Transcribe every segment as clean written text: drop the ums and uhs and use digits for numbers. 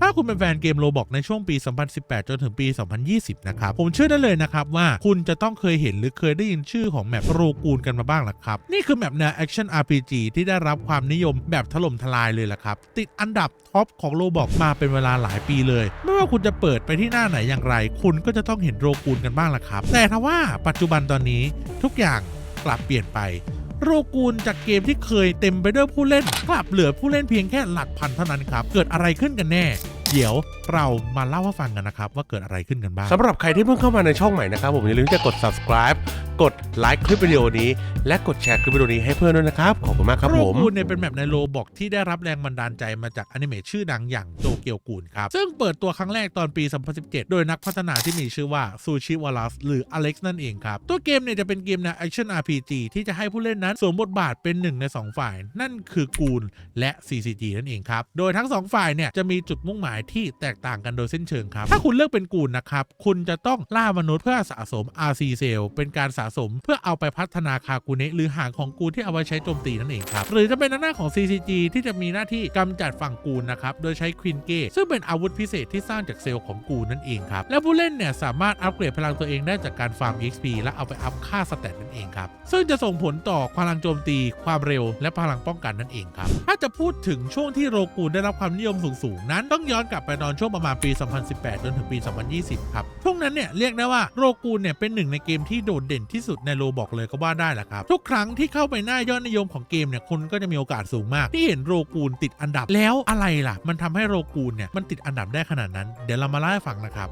ถ้าคุณเป็นแฟนเกมโรบอกในช่วงปี2018จนถึงปี2020นะครับผมเชื่อได้เลยนะครับว่าคุณจะต้องเคยเห็นหรือเคยได้ยินชื่อของแมปโรกูนกันมาบ้างล่ะครับนี่คือแมปแนวแอคชั่น RPG ที่ได้รับความนิยมแบบถล่มทลายเลยล่ะครับติดอันดับท็อปของโรบอกมาเป็นเวลาหลายปีเลยไม่ว่าคุณจะเปิดไปที่หน้าไหนอย่างไรคุณก็จะต้องเห็นโรกูนกันบ้างล่ะครับแต่ทว่าปัจจุบันตอนนี้ทุกอย่างกลับเปลี่ยนไปโรกูนจากเกมที่เคยเต็มไปด้วยผู้เล่นกลับเหลือผู้เล่นเพียงแค่หลักพันเท่านั้นครับเกิดอะไรขึ้นกันแน่เดี๋ยวเรามาเล่าให้ฟังกันนะครับว่าเกิดอะไรขึ้นกันบ้างสำหรับใครที่เพิ่งเข้ามาในช่องใหม่นะครับผมอย่าลืมจะกด subscribe กดไลค์คลิปวิดีโอนี้และกดแชร์คลิปวิดีโอนี้ให้เพื่อนด้วยนะครับขอบคุณมากครับผมโรกูนเนี่ยเป็นแมปในโรบอกที่ได้รับแรงบันดาลใจมาจากอนิเมะชื่อดังอย่างโตเกียวกูนครับซึ่งเปิดตัวครั้งแรกตอนปี2017โดยนักพัฒนาที่มีชื่อว่าซูชิวาลัสหรืออเล็กซ์นั่นเองครับตัวเกมเนี่ยจะเป็นเกมแนวแอคชั่น RPG ที่จะให้ผู้เล่นนั้นสวมบทบาทเป็นหนึ่งใน2ฝ่ายนั่นคือกูนและ CCG นั่นเองครับโดยทั้ง2ฝ่ายเนี่ยจะมีจุดมุ่งหมายที่แตกต่างกันโดยสิ้นเชิงครับถ้าคุณเลือกเป็นกูนนะครับคุณจะต้องล่ามนุษย์เพื่อสะสม RC เซลเป็นการสะสมเพื่อเอาไปพัฒนาคากุเนะหรือหางของกูนที่เอาไว้ใช้โจมตีนั่นเองครับหรือจะเป็นหน้าของ CCG ที่จะมีหน้าที่กำจัดฝั่งกูนนะครับโดยใช้ควินเก้ซึ่งเป็นอาวุธพิเศษที่สร้างจากเซลล์ของกูนนั่นเองครับและผู้เล่นเนี่ยสามารถอัปเกรดพลังตัวเองได้จากการฟาร์ม XP และเอาไปอัพค่าสเตตนั่นเองครับซึ่งจะส่งผลต่อพลังโจมตีความเร็วและพลังป้องกันนั่นเองครับถ้าจะพูดถึงช่วงที่โรกูนได้รับความนิยมสูงๆนั้นต้องย้อนกลับไปตอนช่วงประมาณปี2018จนถึงปี2020ครับช่วงนั้นเนี่ยเรียกได้ว่าโรกูนเนี่ยเป็นหนึ่งในเกมที่โดดเด่นที่สุดในโรบอกเลยก็ว่าได้แหละครับทุกครั้งที่เข้าไปหน้ายอดนิยมของเกมเนี่ยคุณก็จะมีโอกาสสูงมากที่เห็นโรกูนติดอันดับแล้วอะไรล่ะมันทำให้โรกูนเนี่ยมันติดอันดับได้ขนาดนั้นเดี๋ยวเรามาเล่าให้ฟังนะครั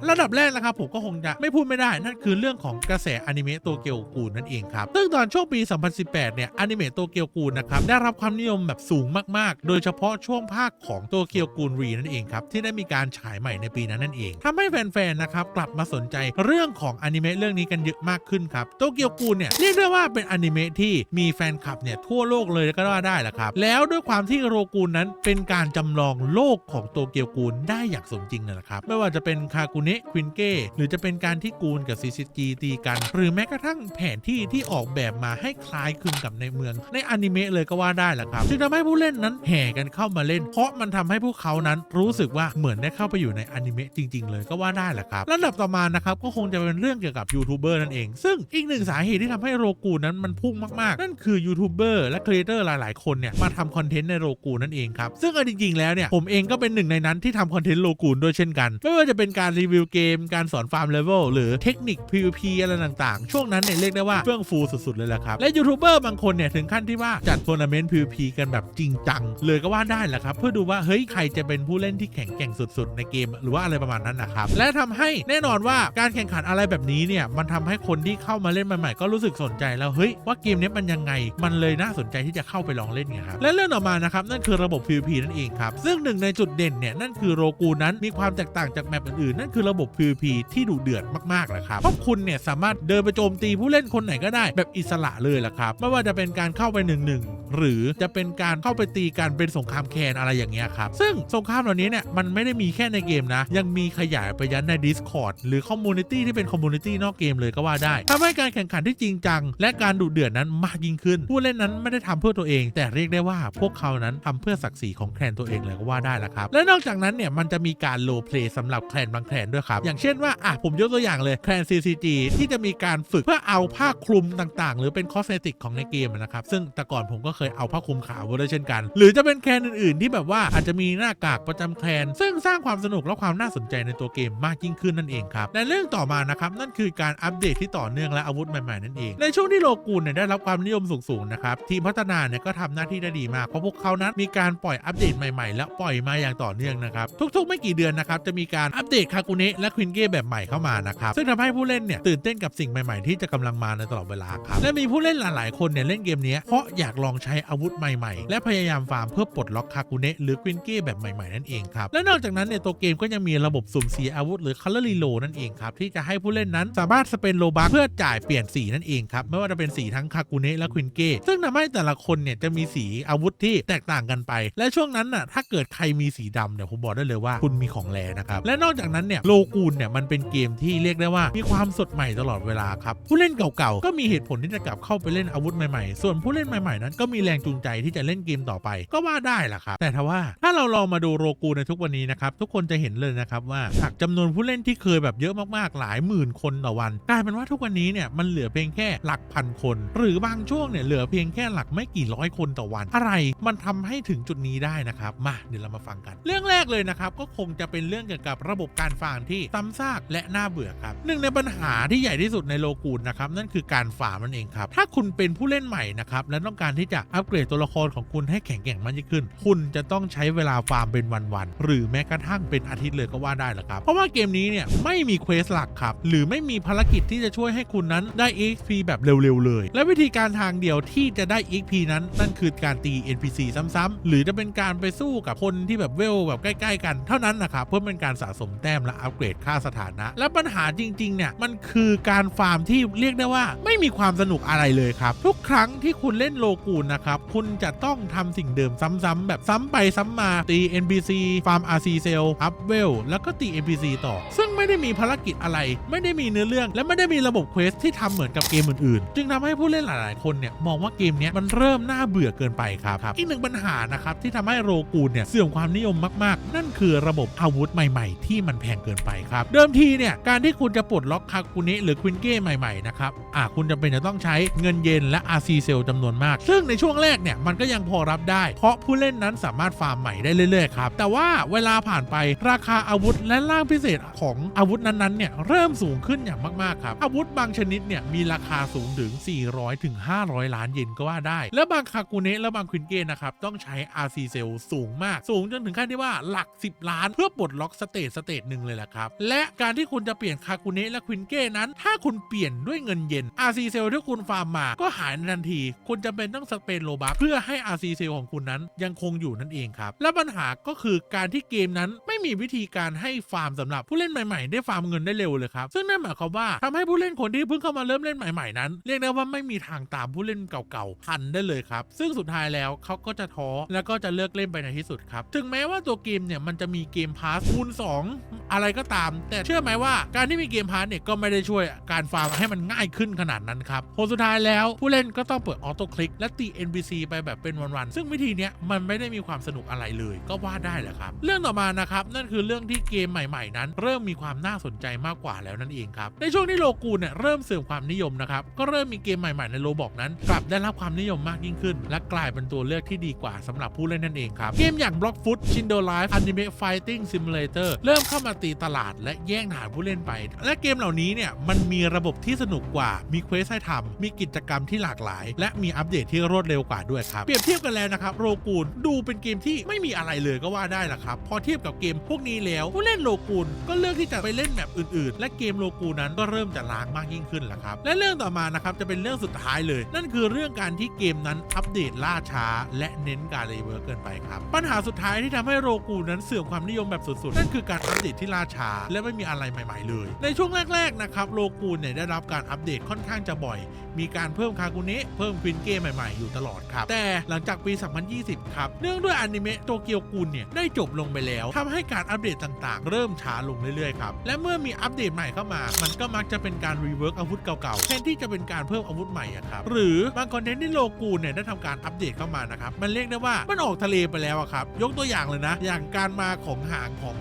บระดับแรกนะครับผมก็คงจะไม่พูดไม่ได้นั่นคือเรื่องของกระแสอนิเมะโตเกียวกูนนั่นเองครับซึ่งตอนช่วงปี2018เนี่ยอนิเมะโตเกียวกูนนะครับได้รับความนิยมแบบสูงมากๆโดยเฉพาะช่วงภาคของโตเกียวกูนรีนั่นเองครับที่ได้มีการฉายใหม่ในปีนั้นนั่นเองทำให้แฟนๆนะครับกลับมาสนใจเรื่องของอนิเมะเรื่องนี้กันเยอะมากขึ้นครับโตเกียวกูนเนี่ยเรียกได้ว่าเป็นอนิเมะที่มีแฟนคลับเนี่ยทั่วโลกเลยก็ว่าได้แหละครับแล้วด้วยความที่โรกูนนั้นเป็นการจำลองโลกของโตเกียวกูนได้อย่างสมจริงนะครับไม่ว่าจะเป็นคากุเนะควินเก้หรือจะเป็นการที่กูนกับ CCG ตีกันหรือแม้กระทั่งแผนที่ที่ออกแบบมาให้คล้ายคลึงกับในเมืองในอนิเมะเลยก็ว่าได้แหละครับจึงทำให้ผู้เล่นนั้นแห่กันเข้ามาเล่นเพราะมันทำให้พวกเขานั้นรู้สึกว่าเหมือนได้เข้าไปอยู่ในอนิเมะจริงๆเลยก็ว่าได้แหละครับลำดับต่อมานะครับก็คงจะเป็นเรื่องเกี่ยวกับยูทูบเบอร์นั่นเองซึ่งอีกหนึ่งสาเหตุที่ทำให้โรกูนนั้นมันพุ่งมากๆนั่นคือยูทูบเบอร์และครีเอเตอร์หลายๆคนเนี่ยมาทำคอนเทนต์ในโรกูนนั่นเองครับซึ่งจริงๆแล้วเนี่ยผมเองก็เป็นหนึ่งในนั้นที่ทำคอนเทนต์โรกูนด้วยเช่นกันไม่ว่าจะเป็นการรีวิวเกมการสอนฟาร์มเลเวลหรือเทคนิค PVP อะไรต่างๆช่วงนั้นเนี่ยเรียกได้ว่าเฟื่องฟูสุดๆเลยแหละครับและยูทูบเบอร์บางคนเนี่ยถึงขั้นที่ว่าจัดทัวร์นาเมนต์ PVP กันแบบจริงจังเลยก็ว่าได้แหละครับเพื่อดูว่าเฮ้ยใครจะเป็นผู้เล่นที่แข็งแกร่งสุดๆในเกมหรือว่าอะไรประมาณนั้นนะครับและทำให้แน่นอนว่าการแข่งขันอะไรแบบนี้เนี่ยมันทำให้คนที่เข้ามาเล่นใหม่ๆก็รู้สึกสนใจแล้วเฮ้ยว่าเกมนี้มันยังไงมันเลยน่าสนใจที่จะเข้าไปลองเล่นไงครับและเรื่องต่อมานะครับนั่นคือระบบ PVP นั่นเองครับซึ่งหนึ่งในจุดเด่นเนี่ยนั่นคือโรกูนนั้นมีความแตกต่างจากแมปอื่นๆนั่นคือระบบ PVP ที่ดุเดือดมากๆแหละครับเพราะคุณเนี่ยสามารถเดินไปโจมตีผู้เล่นคนไหนก็ได้แบบอิสระเลยล่ะครับไม่ว่าจะเป็นการเข้าไป1-1หรือจะเป็นการเข้าไปตีกันเป็นสงครามแคนอะไรอย่างเงี้ยครับซึ่งสงครามเหล่านี้เนี่ยมันไม่ได้มีแค่ในเกมนะยังมีขยายไปยันใน Discord หรือคอมมูนิตี้ที่เป็นคอมมูนิตี้นอกเกมเลยก็ว่าได้ทำให้การแข่งขันที่จริงจังและการดุเดือดนั้นมากยิ่งขึ้นผู้เล่นนั้นไม่ได้ทำเพื่อตัวเองแต่เรียกได้ว่าพวกเขานั้นทำเพื่อศักดิ์ศรีของแคลนตัวเองเลยก็ว่าได้ละครับและนอกจากนั้นเนี่ยมันจะมีการโลเพลย์สำหรับแคลนบางแคลนด้วยครับอย่างเช่นว่าผมยกตัวอย่างเลยแคลน CCG ที่จะมีการฝึกเพื่อเอาผ้าคลุมต่างๆหรือเป็นคอสเมติกของในเกมนะครับซึ่งแต่ก่อนผมก็เคยเอาผ้าคลุมขาวไว้ด้วยเช่นกันหรือจะเป็นแคลนอื่นๆที่แบบว่าอาจจะมีหน้ากากประจำแคลนซึ่งสร้างความสนุกและความน่าสนใจในตัวเกมมากยิ่งขึ้นนั่นเองครับและเรื่องต่อมานะครับนั่นคือการอัปเดตที่ต่อเนื่องและอาวุธใหม่ๆนั่นเองในช่วงที่โรกูนเนี่ยได้รับความนิยมสูงๆนะครับทีมพัฒนาเนี่ยก็ทำหน้าที่ได้ดีมากเพราะพวกเขานั้นมีการปล่อยอัปเดตใหม่ๆและปล่อยมาอย่างต่อเนื่องนะครับทุกๆไม่กี่เดือนนะครับจะมีการอัปเดตคากุเนะและควินเก้แบบใหม่เข้ามานะครับซึ่งทำให้ผู้เล่นเนี่ยตื่นเต้นกับสิ่งใหม่ๆที่จะกำลังมาในตลอดเวลาครับและมีผู้เล่นหลายๆคนเนี่ยเล่นเกมนี้เพราะอยากลองใช้อาวุธใหม่ๆและพยายามฟาร์มเพื่อปลดล็อกคากุเนะหรือควินเก้แบบใหม่ๆนั่นเองครับและนอกจากนั้นเนี่ยตัวเกมก็ยังมีระบบสุ่มสีอาวุธหรือคัลเลอร์รีโหลดนั่นเองครับที่จะให้ผู้เล่นนั้นสามารถสเปนโลบัคเพื่อจ่ายเปลี่ยนสีนั่นเองครับไม่ว่าจะเป็นสีทั้งคากุเนะและควินเก้ซึ่งทำให้แต่ละคนเนี่ยจะมีสีอาวุธที่แตกต่างกันไปและช่วงนั้นน่ะถ้าเกิดใครมีสีดำเนี่ยผมบอกได้เลยว่าคุณมีของแลนะครับและนอกจากนั้นเนี่ยโรกูนเนี่ยมันเป็นเกมที่เรียกได้ว่ามีความสดใหม่ตลอดเวลาครับผู้เล่นเก่าๆก็มีเหตุผลที่จะกลับเข้าไปเล่นอาวุธใหม่ๆส่วนผู้เล่นใหม่ๆนั้นก็ มีแรงจูงใจที่จะเล่นเกมต่อไปก็ว่าได้ล่ะครับแต่ถ้าเราลองมาดูโรกูในทุกวันนี้นะครับทุกคนจะเห็นเลยนะครับว่าจากจำนวนผู้เล่นที่เคยแบบเยอะมากๆหลายหมื่นคนต่อวันกลายเป็นว่าทุกวันนี้เนี่ยมันเหลือเพียงแค่หลักพันคนหรือบางช่วงเนี่ยเหลือเพียงแค่หลักไม่กี่ร้อยคนต่อวันอะไรมันทำให้ถึงจุดนี้ได้นะครับมาเดี๋ยวเรามาฟังกันเรื่องแรกเลยนะครับก็คงจะเป็นเรื่องเกี่ยวกับระบบการฟาร์มที่ซ้ำซากและน่าเบื่อครับหนึ่งในปัญหาที่ใหญ่ที่สุดในโลกูนนะครับนั่นคือการฟาร์มนั่นเองครับถ้าคุณเป็นผู้เล่นใหม่นะครับและต้องการที่จะอัปเกรดตัวละครของคุณให้แข็งแกร่งมากยิ่งขึ้นคุณจะต้องใช้เวลาฟาร์มเป็นวันๆหรือแม้กระทั่งเป็นอาทิตย์เลยก็ว่าได้แหละครับเพราะว่าเกมนี้เนี่ยไม่มีเควสหลักครับหรือไม่มีภารกิจที่จะช่วยให้คุณนั้นได้ XP แบบเร็วๆเลยและวิธีการทางเดียวที่จะได้ XP นั้นนั่นคือการตี NPC ซ้ำๆหรือจะเป็นการไปสู้กับคนที่แบบเวลแบบใกล้ๆกันเท่านั้นนะครับเพื่อเป็นการสะสมแต้มและอัปเกรดค่าสถานะและปัญหาจริงๆเนี่ยมันคือการฟาร์มที่เรียกได้ว่าไม่มีความสนุกอะไรเลยครับทุกครั้งที่คุณเล่นโลกูนนะครับคุณจะต้องทำสิ่งเดิมซ้ำๆแบบซ้ำไปซ้ำมาตี NPC ฟาร์ม RC เซลอัพเวลแล้วก็ตี NPC ต่อซึ่งไม่ได้มีภารกิจอะไรไม่ได้มีเนื้อเรื่องและไม่ได้มีระบบเควสที่ทำเหมือนกับเกมอื่นๆจึงทำให้ผู้เล่นหลายๆคนเนี่ยมองว่าเกมนี้มันเริ่มน่าเบื่อเกินไปครับอีกหนึ่งปัญหานะครับที่ทำให้โลกูนเนี่ยเสื่อมความนิยมมากๆนั่นคือระบบอาวุธใหม่ๆที่มันแพงเกินไปครับเดิมทีเนี่ยการที่คุณจะปลดล็อกคาคุเนะหรือควินเก้ใหม่ๆนะครับคุณจำเป็นจะต้องใช้เงินเยนและ RC เซลจำนวนมากซึ่งในช่วงแรกเนี่ยมันก็ยังพอรับได้เพราะผู้เล่นนั้นสามารถฟาร์มใหม่ได้เรื่อยๆครับแต่ว่าเวลาผ่านไปราคาอาวุธและร่างพิเศษของอาวุธนั้นๆเนี่ยเริ่มสูงขึ้นอย่างมากๆครับอาวุธบางชนิดเนี่ยมีราคาสูงถึง400ถึง500ล้านเยนก็ว่าได้และบางคาคุเนะและบางควินเก้นะครับต้องใช้ RC เซลสูงมากสูงจนถึงขั้นที่ว่าหลัก10ล้านเพื่อปลดล็อกสเตจหนึ่งเลยแหละครับและการที่คุณจะเปลี่ยนคาคุเนะและควินเก้นั้นถ้าคุณเปลี่ยนด้วยเงินเยน RC เซลที่คุณฟาร์มมาก็หายในทันทีคุณจำเป็นต้องสเปนโลบัคเพื่อให้ RC เซลของคุณนั้นยังคงอยู่นั่นเองครับและปัญหาก็คือการที่เกมนั้นไม่มีวิธีการให้ฟาร์มสำหรับผู้เล่นใหม่ๆได้ฟาร์มเงินได้เร็วเลยครับซึ่งนั่นหมายความว่าทำให้ผู้เล่นคนที่เพิ่งเข้ามาเริ่มเล่นใหม่ๆนั้นเรียกได้ว่าไม่มีทางตามผู้เล่นเก่าๆทันได้เลยครับซึ่งสุดท้ายแล้วเขาก็จะท้อแล้วก็จะเลิกเล่นไปในที่สุดครับถึงแม้ว่าตัวเกมเนี่ยมันจะมีเกมพาสคูณ2อะไรก็ตามแต่เชื่อไหมว่าการที่มีเกมพาสเนี่ยก็ไม่ได้ช่วยการฟาร์มให้มันง่ายขึ้นขนาดนั้นครับผลสุดท้ายแล้วผู้เล่นก็ต้องเปิดออโต้คลิกและตี NPC ไปแบบเป็นวันๆซึ่งวิธีเนี้ยมันไม่ได้มีความสนุกอะไรเลยก็ว่าได้แหละครับเรื่องต่อมานะครับนั่นคือเรื่องที่เกมใหม่ๆนั้นเริ่มมีความน่าสนใจมากกว่าแล้วนั่นเองครับในช่วงที่โลกูนเนี่ยเริ่มเสื่อมความนิยมนะครับก็เริ่มมีเกมใหม่ๆในโลบอกนั้นกลับได้รับความนิยมมากยิ่งขึ้นและกลายเป็นตัวเลือกที่ดีกว่าสำหรับผู้เล่นนั่นเองครับเกมอย่าง Blockfoot Shindo Life Anime Fighting Simulator เริ่มเข้ามาตีตลาดและแย่งฐานผู้เล่นไปและเกมเหล่านี้เนี่ยมันมีระบบที่สนุกกว่ามีเควสให้ทำมีกิจกรรมที่หลากหลายและมีอัปเดตที่รวดเร็วกว่าด้วยครับเปรียบเทียบกันแล้วนะครับโลกูนดูเป็นเกมที่ไม่มีอะไรเลยก็ว่าได้แหละครับพอเทียบกับเกมพวกนี้แล้วผู้เล่นโลกูนก็เลือกที่จะไปเล่นแมปอื่นๆและเกมโลกูนนั้นก็เริ่มจะล้างมากยิ่งขึ้นแหละครับและเรื่องต่อมานะครับจะเป็นเรื่องสุดท้ายเลยนั่นคือเรื่องการที่เกมนั้นอัปเดตล่าช้าและเน้นการรีเวิร์กเกินไปครับปัญหาสุดท้ายที่ทำให้โลกูนนั้นเสื่อมความนิยมแบบสุดๆนั่นคือการอัปเดตที่ล่าช้าและไม่มีอะไรใหม่ๆเลยในช่วงแรกๆนะครับโลกูนเนี่ยได้รับการอัปเดตค่อนข้างจะบ่อยมีการเพิ่มคาคุเนะเพิ่มควินเก้ใหม่ๆอยู่ตลอดครับแต่หลังจากปี 2020 ครับเนื่องด้วยอนิเมะโตเกียวกูนเนี่ยได้จบลงไปแล้วทำให้การอัปเดตต่างๆเริ่มช้าลงเรื่อยๆครับและเมื่อมีอัปเดตใหม่เข้ามามันก็มักจะเป็นการรีเวิร์กอาวุธเก่าๆแทนที่จะเป็นการเพิ่มอาวุธใหม่อะครับหรือบางคอนเทนต์ที่โลกูนเนี่ยได้ทำการอัปเดตเข้ามานะครับมันเรียกได้ว่ามันออกทะเลไปแล้วอะครับยกตัวอย่างเลยนะอย่างการมาของหางของ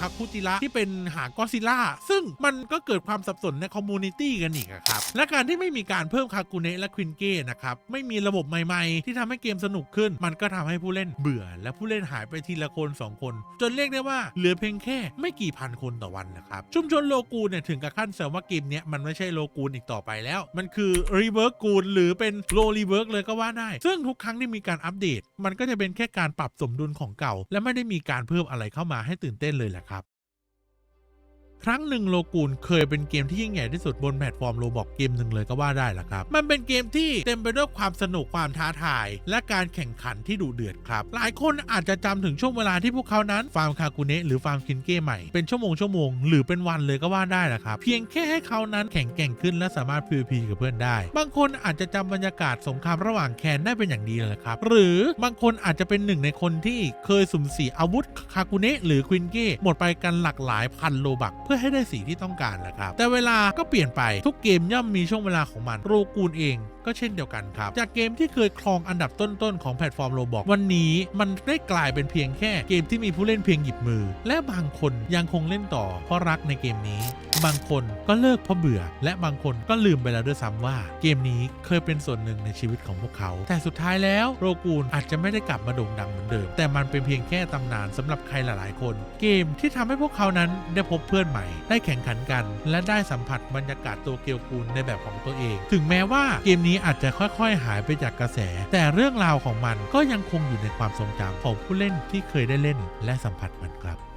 คาคุจิระที่เป็นหางก็อดซิลล่าซึ่งมันก็เกิดความสับสนในคอมมูนิตี้กันอีกครับและการที่ไม่มีการเพิ่มคาคุเนะและควินเก้นะครับไม่มีระบบใหม่ๆที่ทำให้เกมสนุกขึ้นมันก็ทำให้ผู้เล่นเบื่อและผู้เล่นหายไปทีละคน2คนจนเรียกได้ว่าเหลือเพียงแค่ไม่กี่พันคนต่อวันนะครับชุมชนโลกูนเนี่ยถึงกับขั้นแซวว่าเกมนี้มันไม่ใช่โลกูนอีกต่อไปแล้วมันคือรีเวิร์กกูนหรือเป็นโลรีเวิร์กเลยก็ว่าได้ซึ่งทุกครั้งที่มีการอัปเดตมันก็จะเป็นแค่การปรับสมดุลของเก่าและไม่ได้มีการเพิ่มอะไรเข้ามาให้ตื่นเต้นเลยแหละครับครั้งหนึ่งโลกูนเคยเป็นเกมที่ยิ่งใหญ่ที่สุดบนแพลตฟอร์มโรบอกเกมหนึ่งเลยก็ว่าได้แหละครับมันเป็นเกมที่เต็มไปด้วยความสนุกความท้าทายและการแข่งขันที่ดุเดือดครับหลายคนอาจจะจำถึงช่วงเวลาที่พวกเขานั้นฟาร์มคาคุเนะหรือฟาร์มคินเก้ใหม่เป็นชั่วโมงหรือเป็นวันเลยก็ว่าได้แหละครับเพียงแค่ให้เขานั้นแข่งแกร่งขึ้นและสามารถ PVP กับเพื่อนได้บางคนอาจจะจำบรรยากาศสงครามระหว่างแคนได้เป็นอย่างดีเลยครับหรือบางคนอาจจะเป็นหนึ่งในคนที่เคยสุ่ม4อาวุธคาคุเนะหรือควินเก้หมดไปกันหลากหลายพันโลบัก พื่อให้ได้สีที่ต้องการแหละครับแต่เวลาก็เปลี่ยนไปทุกเกมย่อมมีช่วงเวลาของมันโรกูนเองก็เช่นเดียวกันครับจากเกมที่เคยครองอันดับต้นๆของแพลตฟอร์มโรบอกวันนี้มันได้กลายเป็นเพียงแค่เกมที่มีผู้เล่นเพียงหยิบมือและบางคนยังคงเล่นต่อเพราะรักในเกมนี้บางคนก็เลิกเพราะเบื่อและบางคนก็ลืมไปแล้วด้วยซ้ำว่าเกมนี้เคยเป็นส่วนหนึ่งในชีวิตของพวกเขาแต่สุดท้ายแล้วโรกูนอาจจะไม่ได้กลับมาโด่งดังเหมือนเดิมแต่มันเป็นเพียงแค่ตำนานสำหรับใครหลายๆคนเกมที่ทำให้พวกเขานั้นได้พบเพื่อนใหม่ได้แข่งขันกันและได้สัมผัสบรรยากาศโตเกียวกูลในแบบของตัวเองถึงแม้ว่าเกมนี้อาจจะค่อยๆหายไปจากกระแสแต่เรื่องราวของมันก็ยังคงอยู่ในความทรงจำของผู้เล่นที่เคยได้เล่นและสัมผัสมันครับ